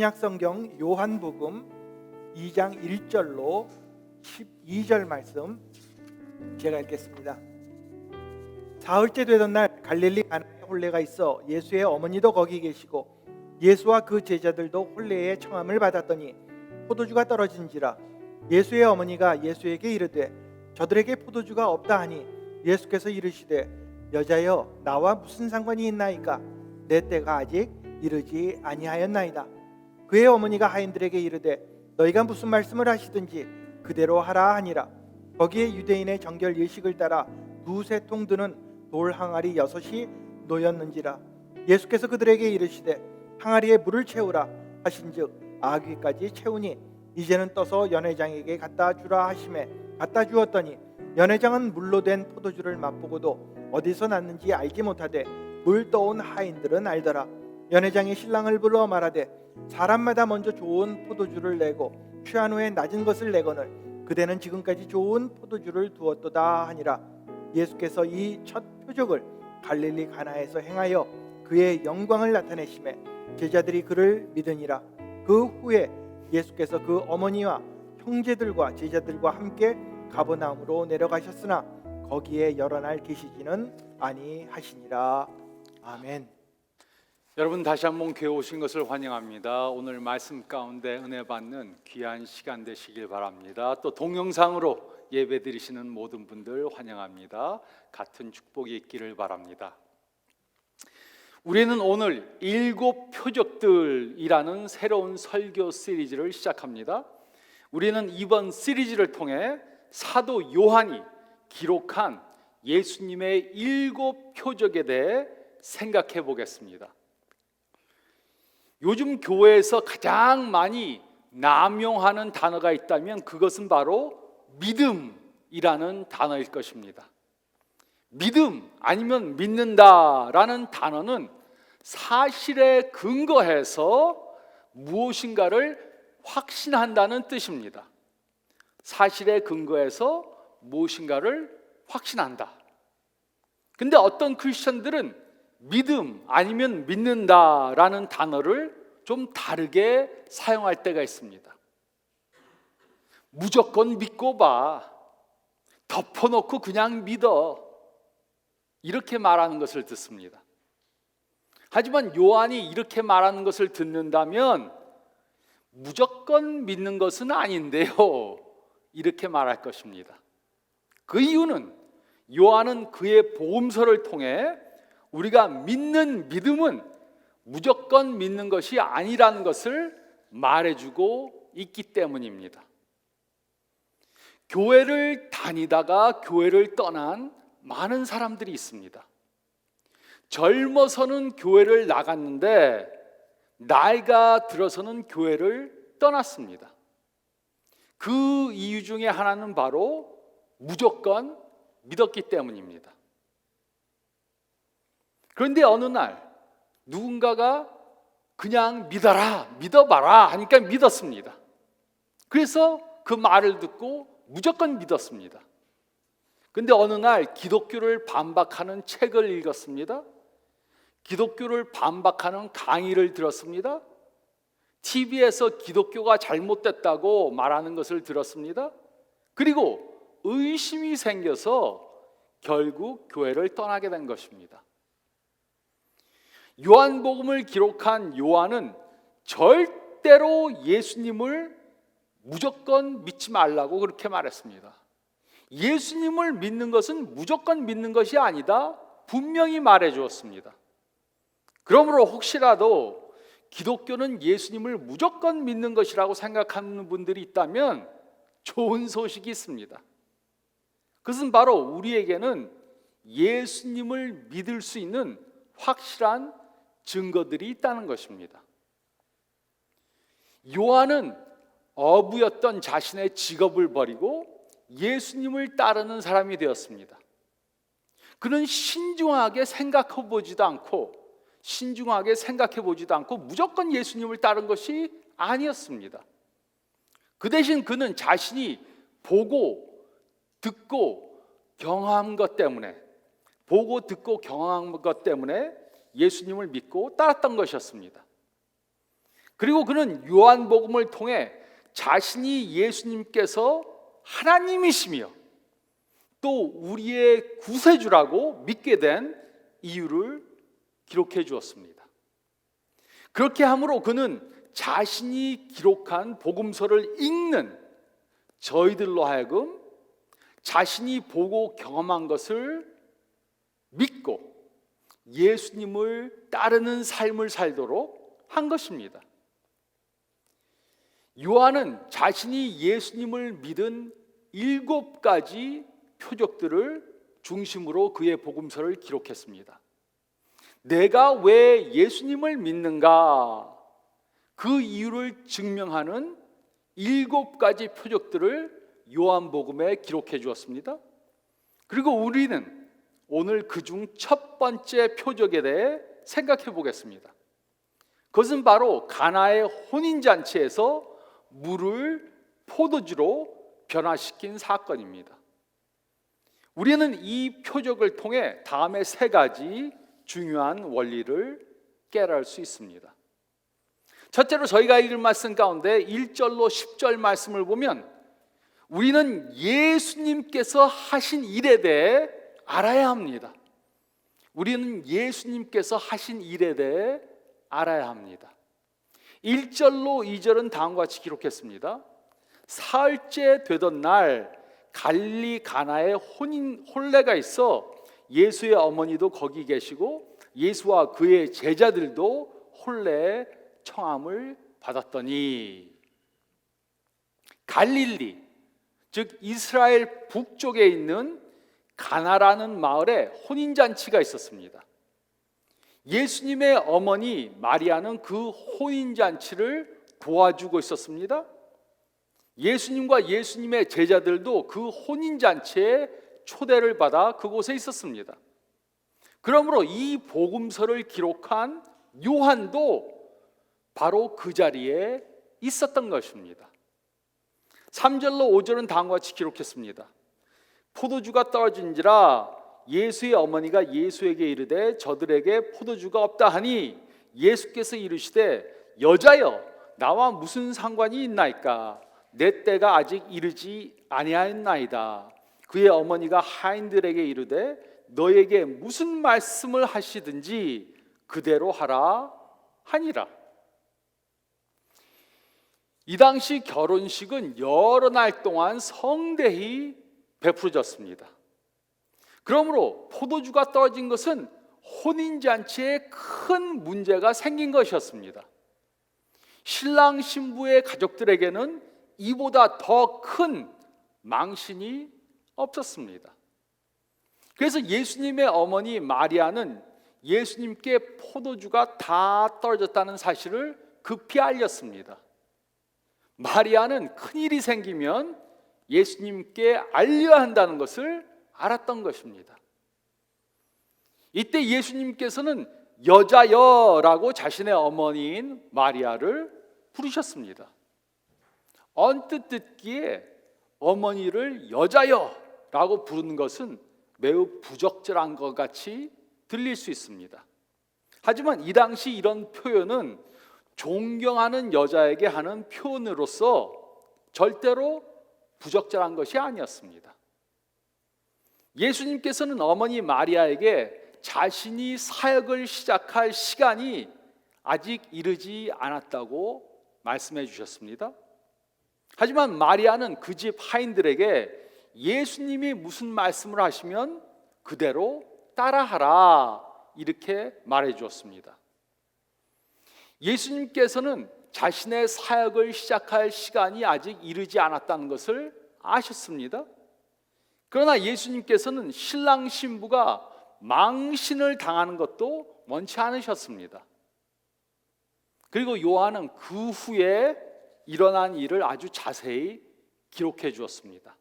신약성경 요한복음 2장 1절로 12절 말씀 제가 읽겠습니다. 사흘째 되던 날 갈릴리 가나에 혼례가 있어 예수의 어머니도 거기 계시고 예수와 그 제자들도 혼례의 청함을 받았더니 포도주가 떨어진지라. 예수의 어머니가 예수에게 이르되 저들에게 포도주가 없다 하니 예수께서 이르시되 여자여 나와 무슨 상관이 있나이까? 내 때가 아직 이르지 아니하였나이다. 그의 어머니가 하인들에게 이르되 너희가 무슨 말씀을 하시든지 그대로 하라 하니라. 거기에 유대인의 정결 예식을 따라 두세 통 드는 돌 항아리 6이 놓였는지라. 예수께서 그들에게 이르시되 항아리에 물을 채우라 하신즉 아귀까지 채우니 이제는 떠서 연회장에게 갖다 주라 하시매 갖다 주었더니 연회장은 물로 된 포도주를 맛보고도 어디서 났는지 알지 못하되 물 떠온 하인들은 알더라. 연회장이 신랑을 불러 말하되 사람마다 먼저 좋은 포도주를 내고 취한 후에 낮은 것을 내거늘 그대는 지금까지 좋은 포도주를 두었도다 하니라. 예수께서 이 첫 표적을 갈릴리 가나에서 행하여 그의 영광을 나타내시매 제자들이 그를 믿으니라. 그 후에 예수께서 그 어머니와 형제들과 제자들과 함께 가버나움으로 내려가셨으나 거기에 여러 날 계시지는 아니하시니라. 아멘. 여러분 다시 한번 교회 오신 것을 환영합니다. 오늘 말씀 가운데 은혜 받는 귀한 시간 되시길 바랍니다. 또 동영상으로 예배 드리시는 모든 분들 환영합니다. 같은 축복이 있기를 바랍니다. 우리는 오늘 7 표적들이라는 새로운 설교 시리즈를 시작합니다. 우리는 이번 시리즈를 통해 사도 요한이 기록한 예수님의 7 표적에 대해 생각해 보겠습니다. 요즘 교회에서 가장 많이 남용하는 단어가 있다면 그것은 바로 믿음이라는 단어일 것입니다. 믿음 아니면 믿는다라는 단어는 사실에 근거해서 무엇인가를 확신한다는 뜻입니다. 사실에 근거해서 무엇인가를 확신한다. 근데 어떤 크리스천들은 믿음 아니면 믿는다라는 단어를 좀 다르게 사용할 때가 있습니다. 무조건 믿고 봐. 덮어놓고 그냥 믿어. 이렇게 말하는 것을 듣습니다. 하지만 요한이 이렇게 말하는 것을 듣는다면 무조건 믿는 것은 아닌데요. 이렇게 말할 것입니다. 그 이유는 요한은 그의 복음서를 통해 우리가 믿는 믿음은 무조건 믿는 것이 아니라는 것을 말해주고 있기 때문입니다. 교회를 다니다가 교회를 떠난 많은 사람들이 있습니다. 젊어서는 교회를 나갔는데 나이가 들어서는 교회를 떠났습니다. 그 이유 중에 하나는 바로 무조건 믿었기 때문입니다. 그런데 어느 날 누군가가 그냥 믿어라, 믿어봐라 하니까 믿었습니다. 그래서 그 말을 듣고 무조건 믿었습니다. 그런데 어느 날 기독교를 반박하는 책을 읽었습니다. 기독교를 반박하는 강의를 들었습니다. TV에서 기독교가 잘못됐다고 말하는 것을 들었습니다. 그리고 의심이 생겨서 결국 교회를 떠나게 된 것입니다. 요한복음을 기록한 요한은 절대로 예수님을 무조건 믿지 말라고 그렇게 말했습니다. 예수님을 믿는 것은 무조건 믿는 것이 아니다 분명히 말해 주었습니다. 그러므로 혹시라도 기독교는 예수님을 무조건 믿는 것이라고 생각하는 분들이 있다면 좋은 소식이 있습니다. 그것은 바로 우리에게는 예수님을 믿을 수 있는 확실한 증거들이 있다는 것입니다. 요한은 어부였던 자신의 직업을 버리고 예수님을 따르는 사람이 되었습니다. 그는 신중하게 생각해 보지도 않고 무조건 예수님을 따른 것이 아니었습니다. 그 대신 그는 자신이 보고 듣고 경험한 것 때문에 예수님을 믿고 따랐던 것이었습니다. 그리고 그는 요한복음을 통해 자신이 예수님께서 하나님이시며 또 우리의 구세주라고 믿게 된 이유를 기록해 주었습니다. 그렇게 함으로 그는 자신이 기록한 복음서를 읽는 저희들로 하여금 자신이 보고 경험한 것을 믿고 예수님을 따르는 삶을 살도록 한 것입니다. 요한은 자신이 예수님을 믿은 7가지 표적들을 중심으로 그의 복음서를 기록했습니다. 내가 왜 예수님을 믿는가? 그 이유를 증명하는 7가지 표적들을 요한복음에 기록해 주었습니다. 그리고 우리는 오늘 그중 첫 번째 표적에 대해 생각해 보겠습니다. 그것은 바로 가나의 혼인잔치에서 물을 포도주로 변화시킨 사건입니다. 우리는 이 표적을 통해 다음의 3가지 중요한 원리를 깨달을 수 있습니다. 첫째로 저희가 읽을 말씀 가운데 1절로 10절 말씀을 보면 우리는 예수님께서 하신 일에 대해 알아야 합니다. 우리는 예수님께서 하신 일에 대해 알아야 합니다. 1절로 2절은 다음과 같이 기록했습니다. 사흘째 되던 날 갈릴리 가나에 혼례가 있어 예수의 어머니도 거기 계시고 예수와 그의 제자들도 혼례에 청함을 받았더니, 갈릴리, 즉 이스라엘 북쪽에 있는 가나라는 마을에 혼인잔치가 있었습니다. 예수님의 어머니 마리아는 그 혼인잔치를 도와주고 있었습니다. 예수님과 예수님의 제자들도 그 혼인잔치에 초대를 받아 그곳에 있었습니다. 그러므로 이 복음서를 기록한 요한도 바로 그 자리에 있었던 것입니다. 3절로 5절은 다음과 같이 기록했습니다. 포도주가 떨어진지라 예수의 어머니가 예수에게 이르되 저들에게 포도주가 없다 하니 예수께서 이르시되 여자여 나와 무슨 상관이 있나이까? 내 때가 아직 이르지 아니하였나이다. 그의 어머니가 하인들에게 이르되 너에게 무슨 말씀을 하시든지 그대로 하라 하니라. 이 당시 결혼식은 여러 날 동안 성대히 베풀어졌습니다. 그러므로 포도주가 떨어진 것은 혼인잔치에 큰 문제가 생긴 것이었습니다. 신랑 신부의 가족들에게는 이보다 더 큰 망신이 없었습니다. 그래서 예수님의 어머니 마리아는 예수님께 포도주가 다 떨어졌다는 사실을 급히 알렸습니다. 마리아는 큰일이 생기면 예수님께 알려야 한다는 것을 알았던 것입니다. 이때 예수님께서는 여자여라고 자신의 어머니인 마리아를 부르셨습니다. 언뜻 듣기에 어머니를 여자여라고 부르는 것은 매우 부적절한 것 같이 들릴 수 있습니다. 하지만 이 당시 이런 표현은 존경하는 여자에게 하는 표현으로서 절대로 부적절한 것이 아니었습니다. 예수님께서는 어머니 마리아에게 자신이 사역을 시작할 시간이 아직 이르지 않았다고 말씀해 주셨습니다. 하지만 마리아는 그 집 하인들에게 예수님이 무슨 말씀을 하시면 그대로 따라하라 이렇게 말해 주었습니다. 예수님께서는 자신의 사역을 시작할 시간이 아직 이르지 않았다는 것을 아셨습니다. 그러나 예수님께서는 신랑 신부가 망신을 당하는 것도 원치 않으셨습니다. 그리고 요한은 그 후에 일어난 일을 아주 자세히 기록해 주었습니다.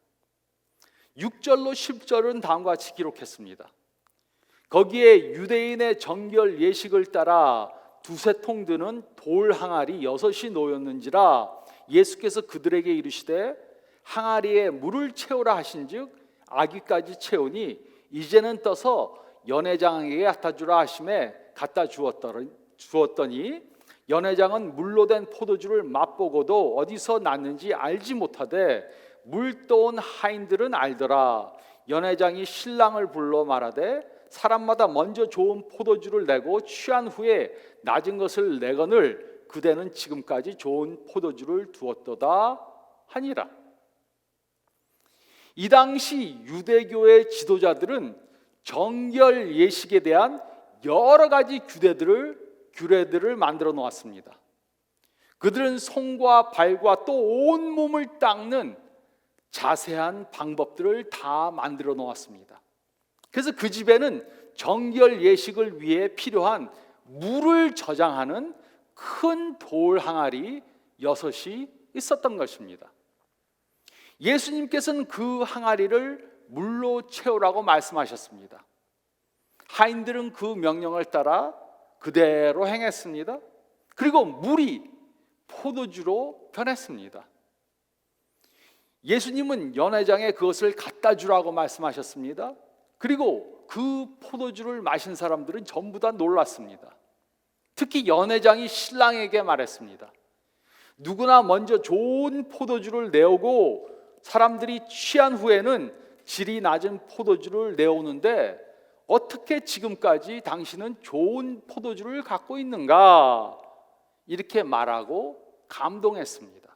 6절로 10절은 다음과 같이 기록했습니다. 거기에 유대인의 정결 예식을 따라 두세 통 드는 돌 항아리 6이 놓였는지라 예수께서 그들에게 이르시되 항아리에 물을 채우라 하신즉 아기까지 채우니 이제는 떠서 연회장에게 갖다 주라 하심에 갖다 주었더니 연회장은 물로 된 포도주를 맛보고도 어디서 났는지 알지 못하되 물 떠온 하인들은 알더라. 연회장이 신랑을 불러 말하되 사람마다 먼저 좋은 포도주를 내고 취한 후에 낮은 것을 내거늘 그대는 지금까지 좋은 포도주를 두었도다 하니라. 이 당시 유대교의 지도자들은 정결 예식에 대한 여러 가지 규례들을 만들어 놓았습니다. 그들은 손과 발과 또 온 몸을 닦는 자세한 방법들을 다 만들어 놓았습니다. 그래서 그 집에는 정결 예식을 위해 필요한 물을 저장하는 큰 돌 항아리 6이 있었던 것입니다. 예수님께서는 그 항아리를 물로 채우라고 말씀하셨습니다. 하인들은 그 명령을 따라 그대로 행했습니다. 그리고 물이 포도주로 변했습니다. 예수님은 연회장에 그것을 갖다 주라고 말씀하셨습니다. 그리고 그 포도주를 마신 사람들은 전부 다 놀랐습니다. 특히 연회장이 신랑에게 말했습니다. 누구나 먼저 좋은 포도주를 내오고 사람들이 취한 후에는 질이 낮은 포도주를 내오는데 어떻게 지금까지 당신은 좋은 포도주를 갖고 있는가? 이렇게 말하고 감동했습니다.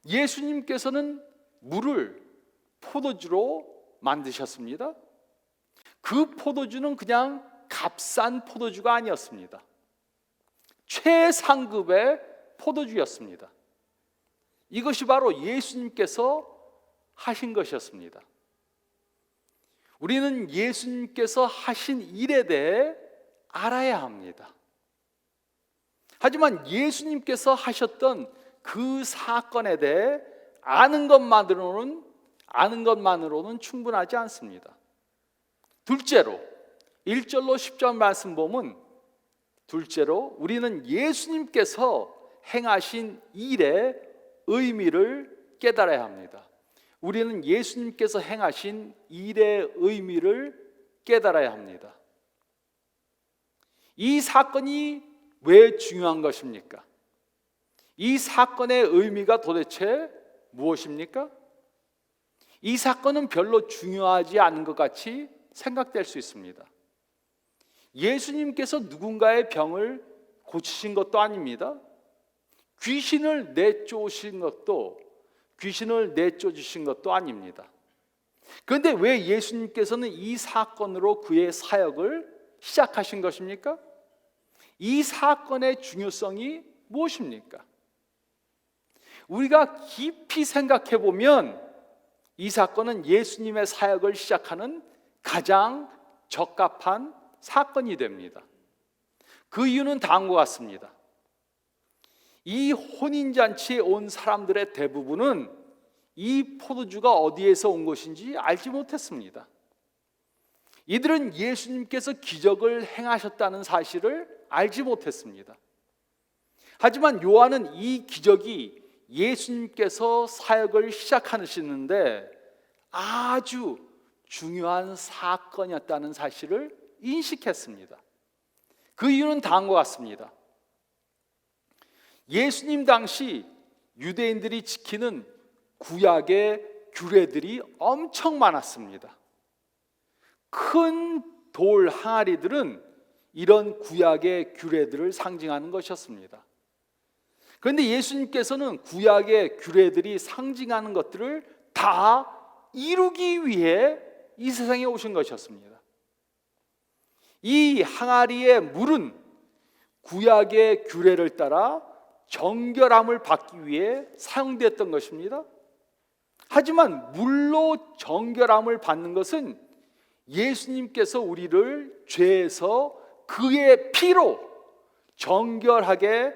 예수님께서는 물을 포도주로 만드셨습니다. 그 포도주는 그냥 값싼 포도주가 아니었습니다. 최상급의 포도주였습니다. 이것이 바로 예수님께서 하신 것이었습니다. 우리는 예수님께서 하신 일에 대해 알아야 합니다. 하지만 예수님께서 하셨던 그 사건에 대해 아는 것만으로는 충분하지 않습니다. 둘째로 1절로 10절 말씀 보면 둘째로 우리는 예수님께서 행하신 일의 의미를 깨달아야 합니다. 우리는 예수님께서 행하신 일의 의미를 깨달아야 합니다. 이 사건이 왜 중요한 것입니까? 이 사건의 의미가 도대체 무엇입니까? 이 사건은 별로 중요하지 않은 것 같이 생각될 수 있습니다. 예수님께서 누군가의 병을 고치신 것도 아닙니다. 귀신을 내쫓으신 것도 아닙니다. 그런데 왜 예수님께서는 이 사건으로 그의 사역을 시작하신 것입니까? 이 사건의 중요성이 무엇입니까? 우리가 깊이 생각해 보면 이 사건은 예수님의 사역을 시작하는 가장 적합한 사건이 됩니다. 그 이유는 다음과 같습니다. 이 혼인잔치에 온 사람들의 대부분은 이 포도주가 어디에서 온 것인지 알지 못했습니다. 이들은 예수님께서 기적을 행하셨다는 사실을 알지 못했습니다. 하지만 요한은 이 기적이 예수님께서 사역을 시작하시는데 아주 중요한 사건이었다는 사실을 인식했습니다. 그 이유는 다음과 같습니다. 예수님 당시 유대인들이 지키는 구약의 규례들이 엄청 많았습니다. 큰 돌 항아리들은 이런 구약의 규례들을 상징하는 것이었습니다. 그런데 예수님께서는 구약의 규례들이 상징하는 것들을 다 이루기 위해 이 세상에 오신 것이었습니다. 이 항아리의 물은 구약의 규례를 따라 정결함을 받기 위해 사용됐던 것입니다. 하지만 물로 정결함을 받는 것은 예수님께서 우리를 죄에서 그의 피로 정결하게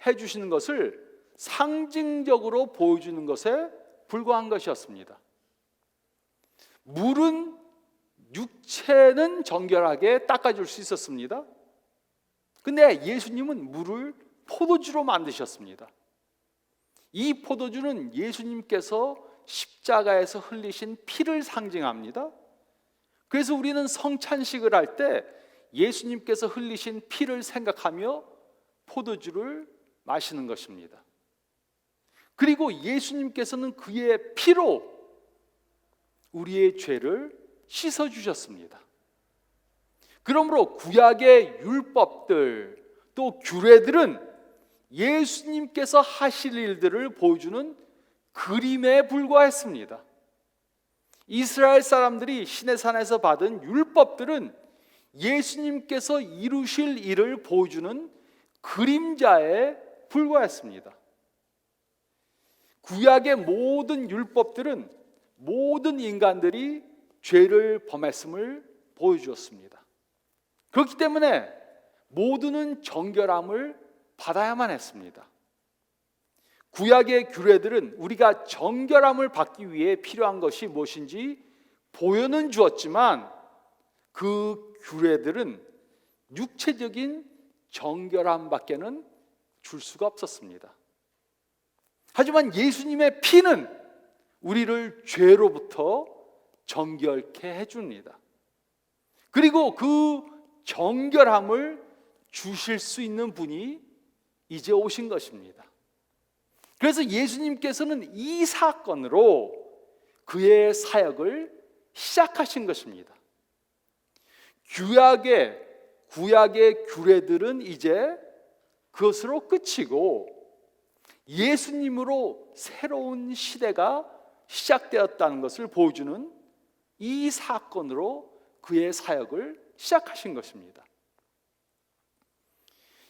해주시는 것을 상징적으로 보여주는 것에 불과한 것이었습니다. 물은 육체는 정결하게 닦아줄 수 있었습니다. 근데 예수님은 물을 포도주로 만드셨습니다. 이 포도주는 예수님께서 십자가에서 흘리신 피를 상징합니다. 그래서 우리는 성찬식을 할 때 예수님께서 흘리신 피를 생각하며 포도주를 마시는 것입니다. 그리고 예수님께서는 그의 피로 우리의 죄를 씻어주셨습니다. 그러므로 구약의 율법들 또 규례들은 예수님께서 하실 일들을 보여주는 그림에 불과했습니다. 이스라엘 사람들이 시내산에서 받은 율법들은 예수님께서 이루실 일을 보여주는 그림자에 불과했습니다. 구약의 모든 율법들은 모든 인간들이 죄를 범했음을 보여주었습니다. 그렇기 때문에 모두는 정결함을 받아야만 했습니다. 구약의 규례들은 우리가 정결함을 받기 위해 필요한 것이 무엇인지 보여는 주었지만 그 규례들은 육체적인 정결함밖에는 줄 수가 없었습니다. 하지만 예수님의 피는 우리를 죄로부터 정결케 해줍니다. 그리고 그 정결함을 주실 수 있는 분이 이제 오신 것입니다. 그래서 예수님께서는 이 사건으로 그의 사역을 시작하신 것입니다. 구약의 규례들은 이제 그것으로 끝이고 예수님으로 새로운 시대가 시작되었다는 것을 보여주는 이 사건으로 그의 사역을 시작하신 것입니다.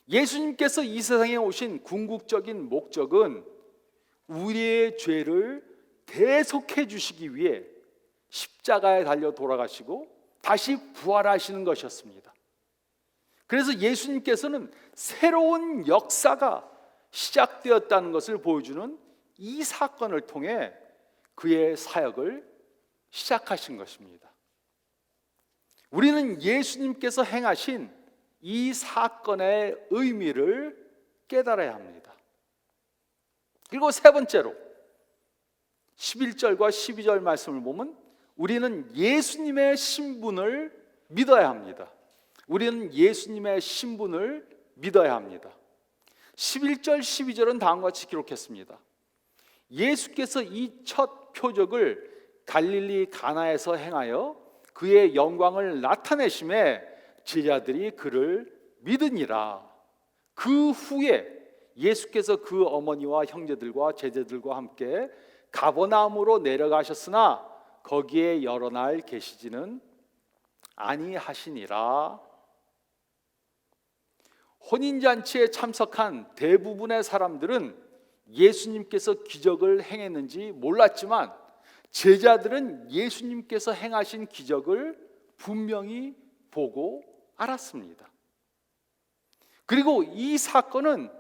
예수님께서 이 세상에 오신 궁극적인 목적은 우리의 죄를 대속해 주시기 위해 십자가에 달려 돌아가시고 다시 부활하시는 것이었습니다. 그래서 예수님께서는 새로운 역사가 시작되었다는 것을 보여주는 이 사건을 통해 그의 사역을 시작하신 것입니다. 우리는 예수님께서 행하신 이 사건의 의미를 깨달아야 합니다. 그리고 세 번째로 11절과 12절 말씀을 보면 우리는 예수님의 신분을 믿어야 합니다. 우리는 예수님의 신분을 믿어야 합니다. 11절 12절은 다음과 같이 기록했습니다. 예수께서 이 첫 표적을 갈릴리 가나에서 행하여 그의 영광을 나타내심에 제자들이 그를 믿으니라. 그 후에 예수께서 그 어머니와 형제들과 제자들과 함께 가버나움으로 내려가셨으나 거기에 여러 날 계시지는 아니하시니라. 혼인잔치에 참석한 대부분의 사람들은 예수님께서 기적을 행했는지 몰랐지만 제자들은 예수님께서 행하신 기적을 분명히 보고 알았습니다. 그리고 이 사건은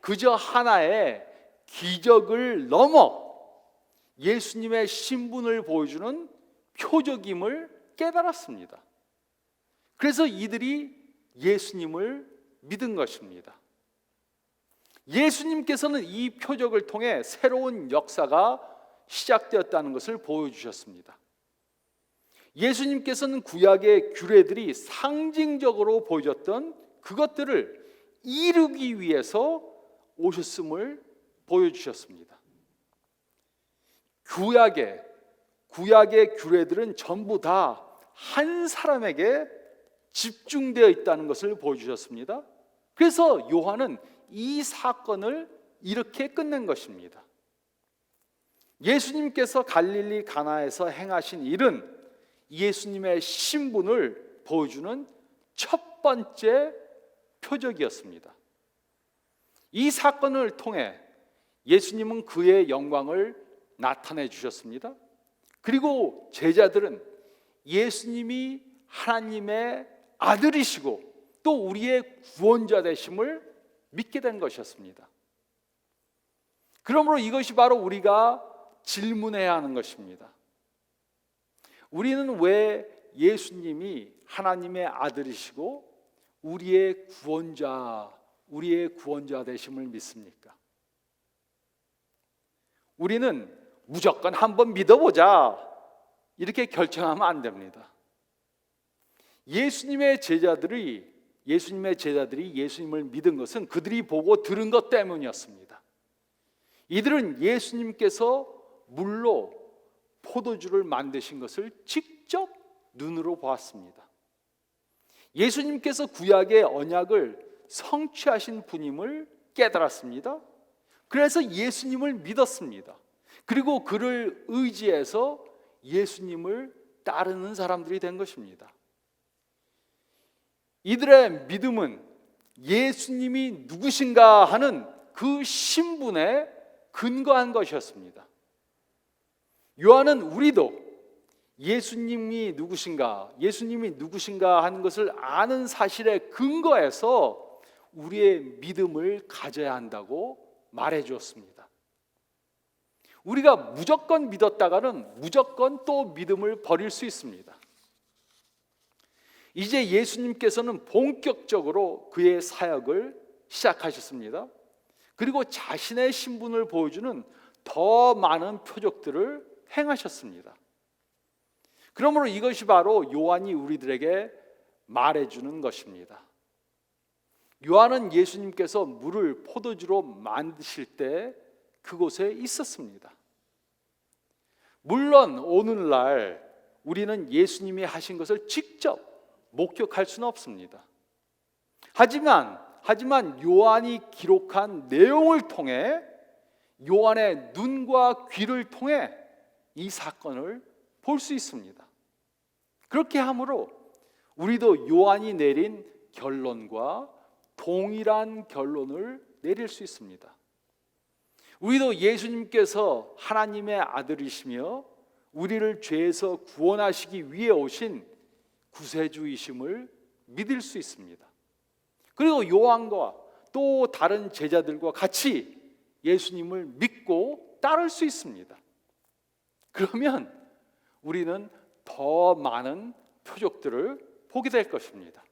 그저 하나의 기적을 넘어 예수님의 신분을 보여주는 표적임을 깨달았습니다. 그래서 이들이 예수님을 믿은 것입니다. 예수님께서는 이 표적을 통해 새로운 역사가 시작되었다는 것을 보여주셨습니다. 예수님께서는 구약의 규례들이 상징적으로 보여줬던 그것들을 이루기 위해서 오셨음을 보여주셨습니다. 구약의 규례들은 전부 다 한 사람에게 집중되어 있다는 것을 보여주셨습니다. 그래서 요한은 이 사건을 이렇게 끝낸 것입니다. 예수님께서 갈릴리 가나에서 행하신 일은 예수님의 신분을 보여주는 첫 번째 표적이었습니다. 이 사건을 통해 예수님은 그의 영광을 나타내 주셨습니다. 그리고 제자들은 예수님이 하나님의 아들이시고 또 우리의 구원자 되심을 믿게 된 것이었습니다. 그러므로 이것이 바로 우리가 질문해야 하는 것입니다. 우리는 왜 예수님이 하나님의 아들이시고 우리의 구원자 되심을 믿습니까? 우리는 무조건 한번 믿어보자 이렇게 결정하면 안 됩니다. 예수님의 제자들이 예수님을 믿은 것은 그들이 보고 들은 것 때문이었습니다. 이들은 예수님께서 물로 포도주를 만드신 것을 직접 눈으로 보았습니다. 예수님께서 구약의 언약을 성취하신 분임을 깨달았습니다. 그래서 예수님을 믿었습니다. 그리고 그를 의지해서 예수님을 따르는 사람들이 된 것입니다. 이들의 믿음은 예수님이 누구신가 하는 그 신분에 근거한 것이었습니다. 요한은 우리도 예수님이 누구신가 하는 것을 아는 사실에 근거해서 우리의 믿음을 가져야 한다고 말해 주었습니다. 우리가 무조건 믿었다가는 무조건 또 믿음을 버릴 수 있습니다. 이제 예수님께서는 본격적으로 그의 사역을 시작하셨습니다. 그리고 자신의 신분을 보여주는 더 많은 표적들을 행하셨습니다. 그러므로 이것이 바로 요한이 우리들에게 말해주는 것입니다. 요한은 예수님께서 물을 포도주로 만드실 때 그곳에 있었습니다. 물론 오늘날 우리는 예수님이 하신 것을 직접 목격할 수는 없습니다. 하지만 요한이 기록한 내용을 통해, 요한의 눈과 귀를 통해 이 사건을 볼 수 있습니다. 그렇게 함으로 우리도 요한이 내린 결론과 동일한 결론을 내릴 수 있습니다. 우리도 예수님께서 하나님의 아들이시며 우리를 죄에서 구원하시기 위해 오신 구세주이심을 믿을 수 있습니다. 그리고 요한과 또 다른 제자들과 같이 예수님을 믿고 따를 수 있습니다. 그러면 우리는 더 많은 표적들을 보게 될 것입니다.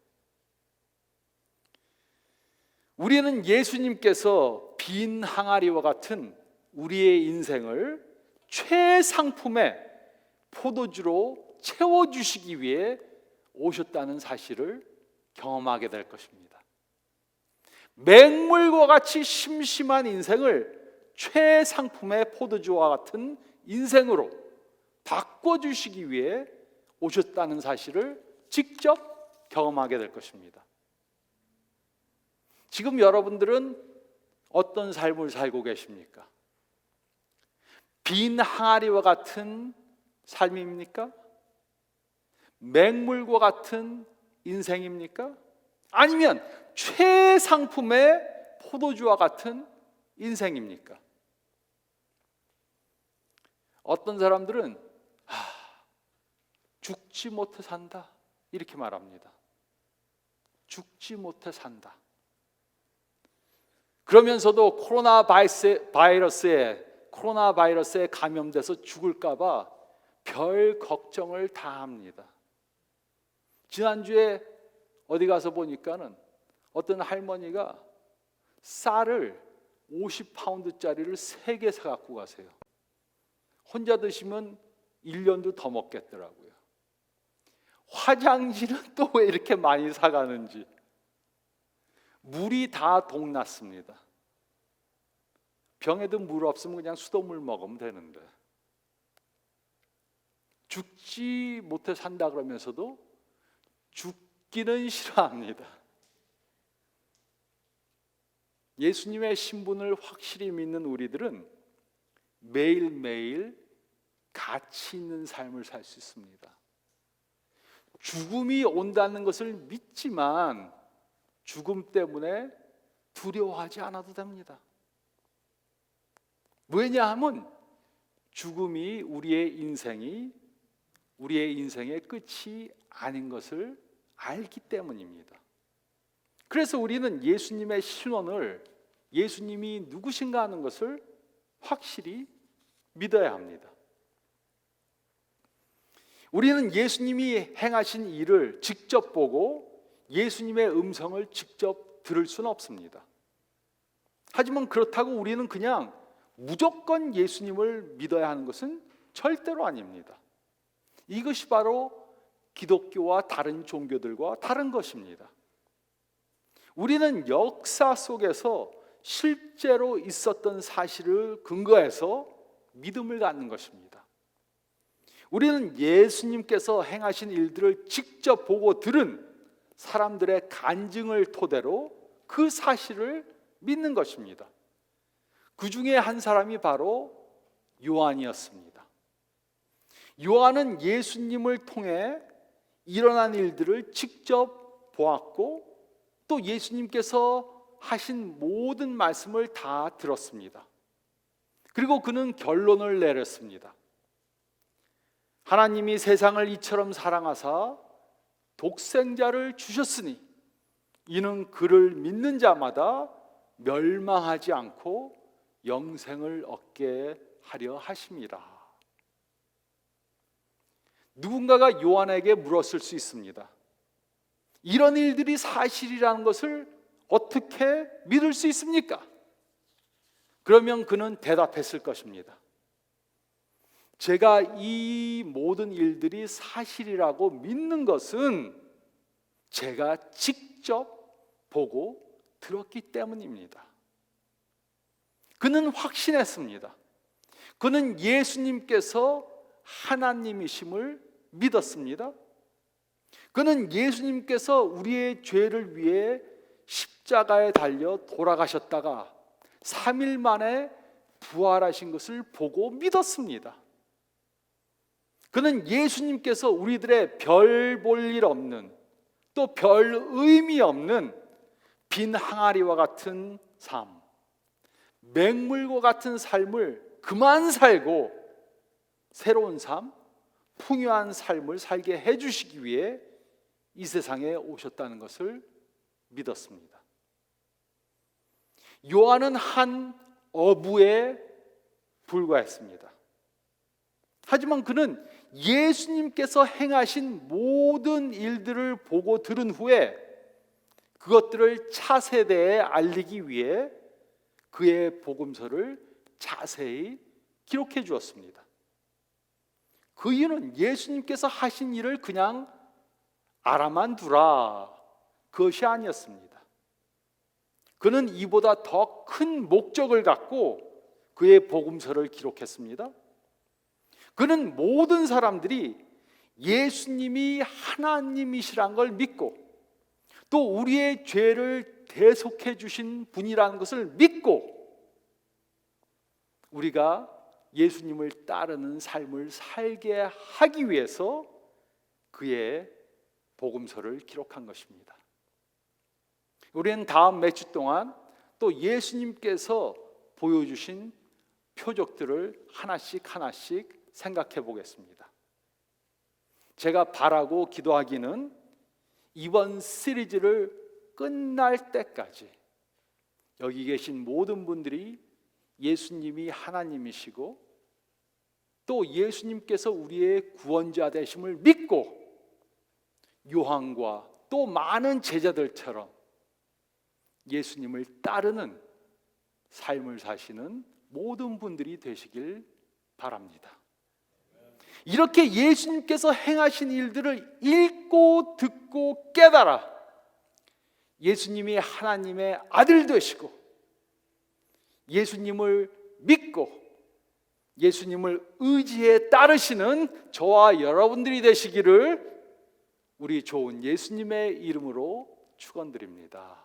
우리는 예수님께서 빈 항아리와 같은 우리의 인생을 최상품의 포도주로 채워주시기 위해 오셨다는 사실을 경험하게 될 것입니다. 맹물과 같이 심심한 인생을 최상품의 포도주와 같은 인생으로 바꿔주시기 위해 오셨다는 사실을 직접 경험하게 될 것입니다. 지금 여러분들은 어떤 삶을 살고 계십니까? 빈 항아리와 같은 삶입니까? 맹물과 같은 인생입니까? 아니면 최상품의 포도주와 같은 인생입니까? 어떤 사람들은 죽지 못해 산다 이렇게 말합니다. 죽지 못해 산다. 그러면서도 코로나 바이러스에 감염돼서 죽을까 봐 별 걱정을 다 합니다. 지난주에 어디 가서 보니까는 어떤 할머니가 쌀을 50파운드짜리를 3개 사갖고 가세요. 혼자 드시면 1년도 더 먹겠더라고요. 화장지는 또 왜 이렇게 많이 사가는지. 물이 다 동났습니다. 병에도 물 없으면 그냥 수돗물 먹으면 되는데, 죽지 못해 산다 그러면서도 죽기는 싫어합니다. 예수님의 신분을 확실히 믿는 우리들은 매일매일 가치 있는 삶을 살 수 있습니다. 죽음이 온다는 것을 믿지만 죽음 때문에 두려워하지 않아도 됩니다. 왜냐하면 죽음이 우리의 인생의 끝이 아닌 것을 알기 때문입니다. 그래서 우리는 예수님의 신원을, 예수님이 누구신가 하는 것을 확실히 믿어야 합니다. 우리는 예수님이 행하신 일을 직접 보고 예수님의 음성을 직접 들을 수는 없습니다. 하지만 그렇다고 우리는 그냥 무조건 예수님을 믿어야 하는 것은 절대로 아닙니다. 이것이 바로 기독교와 다른 종교들과 다른 것입니다. 우리는 역사 속에서 실제로 있었던 사실을 근거해서 믿음을 갖는 것입니다. 우리는 예수님께서 행하신 일들을 직접 보고 들은 사람들의 간증을 토대로 그 사실을 믿는 것입니다. 그 중에 한 사람이 바로 요한이었습니다. 요한은 예수님을 통해 일어난 일들을 직접 보았고 또 예수님께서 하신 모든 말씀을 다 들었습니다. 그리고 그는 결론을 내렸습니다. 하나님이 세상을 이처럼 사랑하사 독생자를 주셨으니 이는 그를 믿는 자마다 멸망하지 않고 영생을 얻게 하려 하심이라. 누군가가 요한에게 물었을 수 있습니다. 이런 일들이 사실이라는 것을 어떻게 믿을 수 있습니까? 그러면 그는 대답했을 것입니다. 제가 이 모든 일들이 사실이라고 믿는 것은 제가 직접 보고 들었기 때문입니다. 그는 확신했습니다. 그는 예수님께서 하나님이심을 믿었습니다. 그는 예수님께서 우리의 죄를 위해 십자가에 달려 돌아가셨다가 3일 만에 부활하신 것을 보고 믿었습니다. 그는 예수님께서 우리들의 별 볼 일 없는 또 별 의미 없는 빈 항아리와 같은 삶, 맹물과 같은 삶을 그만 살고 새로운 삶, 풍요한 삶을 살게 해주시기 위해 이 세상에 오셨다는 것을 믿었습니다. 요한은 한 어부에 불과했습니다. 하지만 그는 예수님께서 행하신 모든 일들을 보고 들은 후에 그것들을 차세대에 알리기 위해 그의 복음서를 자세히 기록해 주었습니다. 그 이유는 예수님께서 하신 일을 그냥 알아만 두라, 그것이 아니었습니다. 그는 이보다 더 큰 목적을 갖고 그의 복음서를 기록했습니다. 그는 모든 사람들이 예수님이 하나님이시란 걸 믿고 또 우리의 죄를 대속해 주신 분이라는 것을 믿고 우리가 예수님을 따르는 삶을 살게 하기 위해서 그의 복음서를 기록한 것입니다. 우리는 다음 몇 주 동안 또 예수님께서 보여주신 표적들을 하나씩 생각해 보겠습니다. 제가 바라고 기도하기는 이번 시리즈를 끝날 때까지 여기 계신 모든 분들이 예수님이 하나님이시고 또 예수님께서 우리의 구원자 되심을 믿고 요한과 또 많은 제자들처럼 예수님을 따르는 삶을 사시는 모든 분들이 되시길 바랍니다. 이렇게 예수님께서 행하신 일들을 읽고 듣고 깨달아 예수님이 하나님의 아들 되시고 예수님을 믿고 예수님을 의지해 따르시는 저와 여러분들이 되시기를 우리 좋은 예수님의 이름으로 축원드립니다.